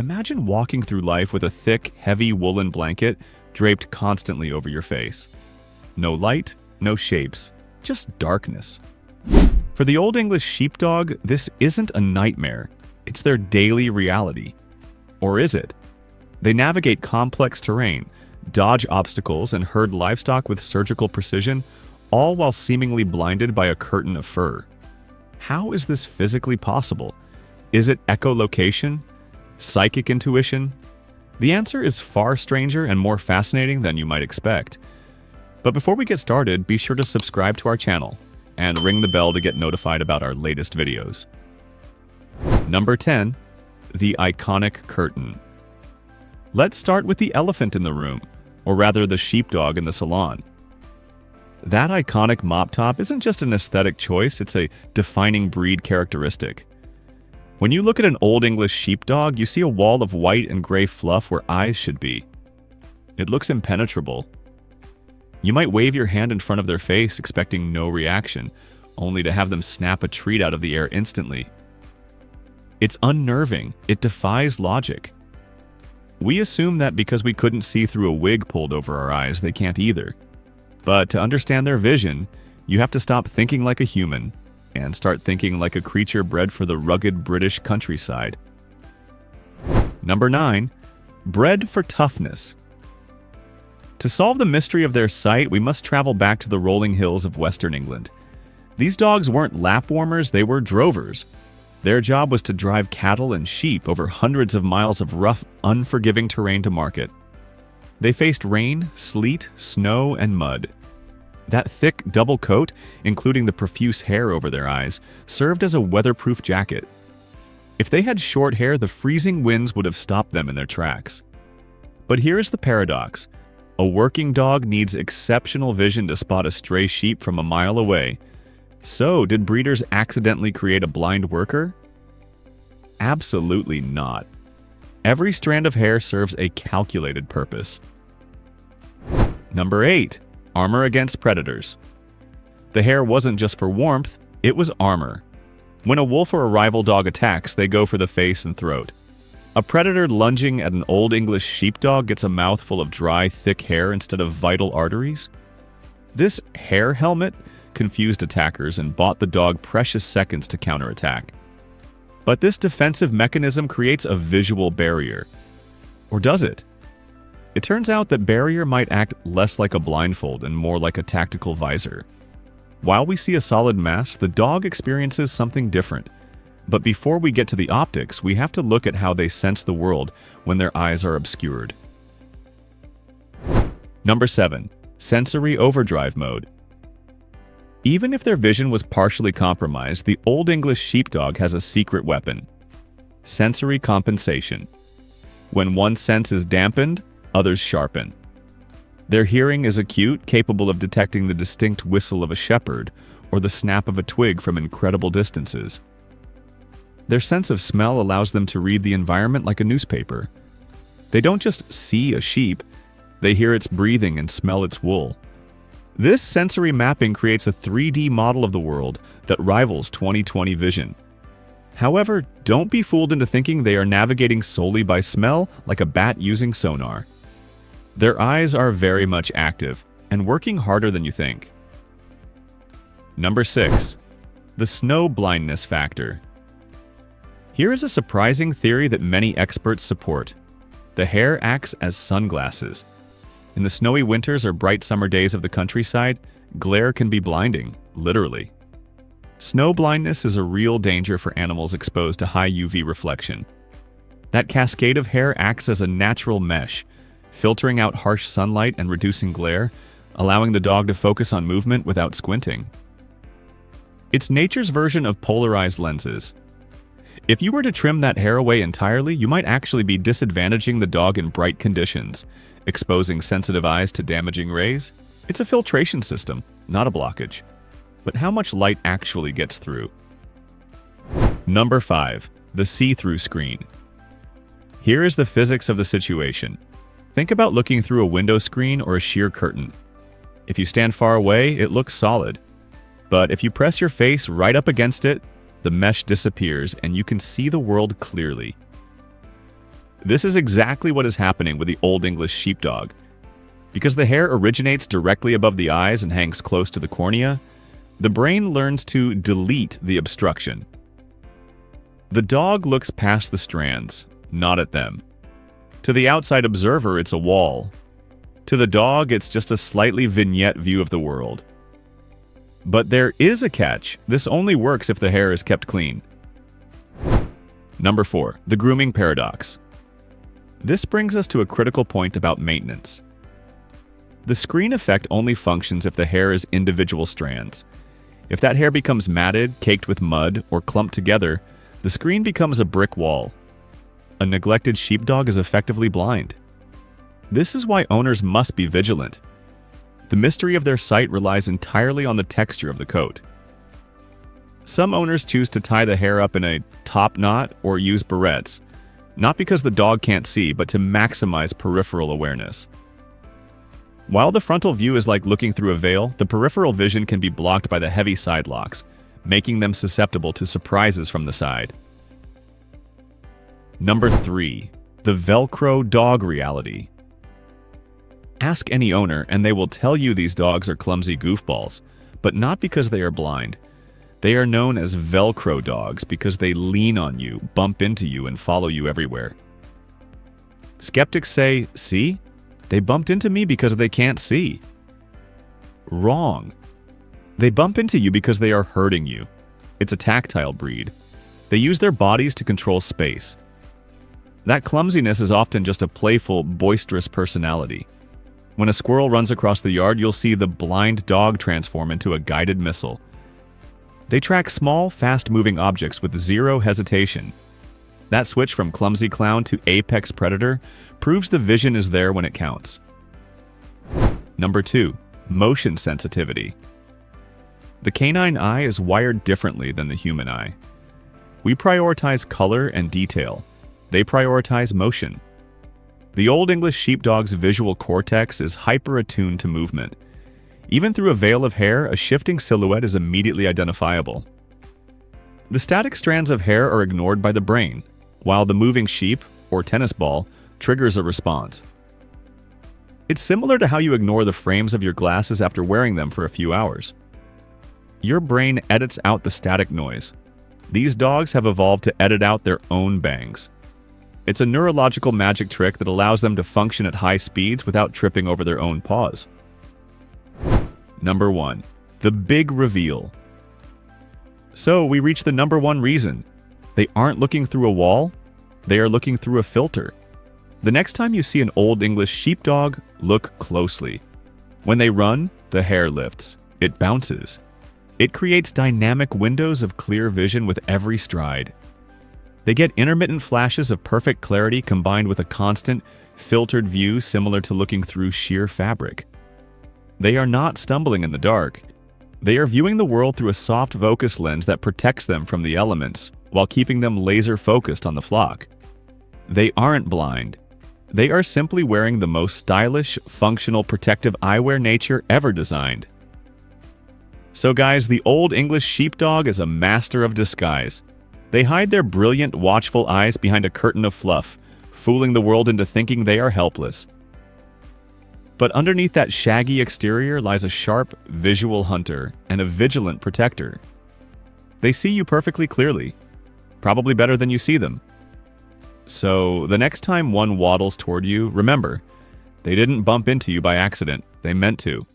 Imagine walking through life with a thick, heavy woolen blanket draped constantly over your face. No light, no shapes, just darkness. For the Old English Sheepdog, this isn't a nightmare. It's their daily reality. Or is it? They navigate complex terrain, dodge obstacles, and herd livestock with surgical precision, all while seemingly blinded by a curtain of fur. How is this physically possible? Is it echolocation? Psychic intuition? The answer is far stranger and more fascinating than you might expect. But before we get started, be sure to subscribe to our channel and ring the bell to get notified about our latest videos. Number 10. The iconic curtain. Let's start with the elephant in the room, or rather the sheepdog in the salon. That iconic mop top isn't just an aesthetic choice, it's a defining breed characteristic. When you look at an Old English Sheepdog, you see a wall of white and gray fluff where eyes should be. It looks impenetrable. You might wave your hand in front of their face expecting no reaction, only to have them snap a treat out of the air instantly. It's unnerving. It defies logic. We assume that because we couldn't see through a wig pulled over our eyes, they can't either. But to understand their vision, you have to stop thinking like a human and start thinking like a creature bred for the rugged British countryside. Number 9. Bred for toughness. To solve the mystery of their sight, we must travel back to the rolling hills of Western England. These dogs weren't lap warmers, they were drovers. Their job was to drive cattle and sheep over hundreds of miles of rough, unforgiving terrain to market. They faced rain, sleet, snow, and mud. That thick double coat, including the profuse hair over their eyes, served as a weatherproof jacket. If they had short hair, the freezing winds would have stopped them in their tracks. But here is the paradox. A working dog needs exceptional vision to spot a stray sheep from a mile away. So, did breeders accidentally create a blind worker? Absolutely not. Every strand of hair serves a calculated purpose. Number 8. Armor against predators. The hair wasn't just for warmth, it was armor. When a wolf or a rival dog attacks, they go for the face and throat. A predator lunging at an Old English Sheepdog gets a mouthful of dry, thick hair instead of vital arteries. This hair helmet confused attackers and bought the dog precious seconds to counterattack. But this defensive mechanism creates a visual barrier. Or does it? It turns out that barrier might act less like a blindfold and more like a tactical visor. While we see a solid mask, the dog experiences something different. But before we get to the optics, we have to look at how they sense the world when their eyes are obscured. Number 7. Sensory overdrive mode. Even if their vision was partially compromised, the Old English Sheepdog has a secret weapon: sensory compensation. When one sense is dampened, others sharpen. Their hearing is acute, capable of detecting the distinct whistle of a shepherd or the snap of a twig from incredible distances. Their sense of smell allows them to read the environment like a newspaper. They don't just see a sheep, they hear its breathing and smell its wool. This sensory mapping creates a 3D model of the world that rivals 20/20 vision. However, don't be fooled into thinking they are navigating solely by smell like a bat using sonar. Their eyes are very much active and working harder than you think. Number 6. The snow blindness factor. Here is a surprising theory that many experts support. The hair acts as sunglasses. In the snowy winters or bright summer days of the countryside, glare can be blinding, literally. Snow blindness is a real danger for animals exposed to high UV reflection. That cascade of hair acts as a natural mesh, filtering out harsh sunlight and reducing glare, allowing the dog to focus on movement without squinting. It's nature's version of polarized lenses. If you were to trim that hair away entirely, you might actually be disadvantaging the dog in bright conditions, exposing sensitive eyes to damaging rays. It's a filtration system, not a blockage. But how much light actually gets through? Number 5. The see-through screen. Here is the physics of the situation. Think about looking through a window screen or a sheer curtain. If you stand far away, it looks solid. But if you press your face right up against it, the mesh disappears and you can see the world clearly. This is exactly what is happening with the Old English Sheepdog. Because the hair originates directly above the eyes and hangs close to the cornea, the brain learns to delete the obstruction. The dog looks past the strands, not at them. To the outside observer, it's a wall. To the dog, it's just a slightly vignette view of the world. But there is a catch. This only works if the hair is kept clean. Number 4. The grooming paradox. This brings us to a critical point about maintenance. The screen effect only functions if the hair is individual strands. If that hair becomes matted, caked with mud, or clumped together, the screen becomes a brick wall. A neglected sheepdog is effectively blind. This is why owners must be vigilant. The mystery of their sight relies entirely on the texture of the coat. Some owners choose to tie the hair up in a top knot or use barrettes, not because the dog can't see, but to maximize peripheral awareness. While the frontal view is like looking through a veil, the peripheral vision can be blocked by the heavy side locks, making them susceptible to surprises from the side. Number 3. The Velcro dog reality. Ask any owner and they will tell you these dogs are clumsy goofballs, but not because they are blind. They are known as Velcro dogs because they lean on you, bump into you, and follow you everywhere. Skeptics say, "See? They bumped into me because they can't see." Wrong. They bump into you because they are hurting you. It's a tactile breed. They use their bodies to control space. That clumsiness is often just a playful, boisterous personality. When a squirrel runs across the yard, you'll see the blind dog transform into a guided missile. They track small, fast-moving objects with zero hesitation. That switch from clumsy clown to apex predator proves the vision is there when it counts. Number 2. Motion sensitivity. The canine eye is wired differently than the human eye. We prioritize color and detail. They prioritize motion. The Old English Sheepdog's visual cortex is hyper-attuned to movement. Even through a veil of hair, a shifting silhouette is immediately identifiable. The static strands of hair are ignored by the brain, while the moving sheep, or tennis ball, triggers a response. It's similar to how you ignore the frames of your glasses after wearing them for a few hours. Your brain edits out the static noise. These dogs have evolved to edit out their own bangs. It's a neurological magic trick that allows them to function at high speeds without tripping over their own paws. Number 1. The big reveal. So we reach the number 1 reason. They aren't looking through a wall, they are looking through a filter. The next time you see an Old English Sheepdog, look closely. When they run, the hair lifts. It bounces. It creates dynamic windows of clear vision with every stride. They get intermittent flashes of perfect clarity combined with a constant, filtered view similar to looking through sheer fabric. They are not stumbling in the dark. They are viewing the world through a soft focus lens that protects them from the elements, while keeping them laser-focused on the flock. They aren't blind. They are simply wearing the most stylish, functional protective eyewear nature ever designed. So guys, the Old English Sheepdog is a master of disguise. They hide their brilliant, watchful eyes behind a curtain of fluff, fooling the world into thinking they are helpless. But underneath that shaggy exterior lies a sharp, visual hunter and a vigilant protector. They see you perfectly clearly, probably better than you see them. So the next time one waddles toward you, remember, they didn't bump into you by accident, they meant to.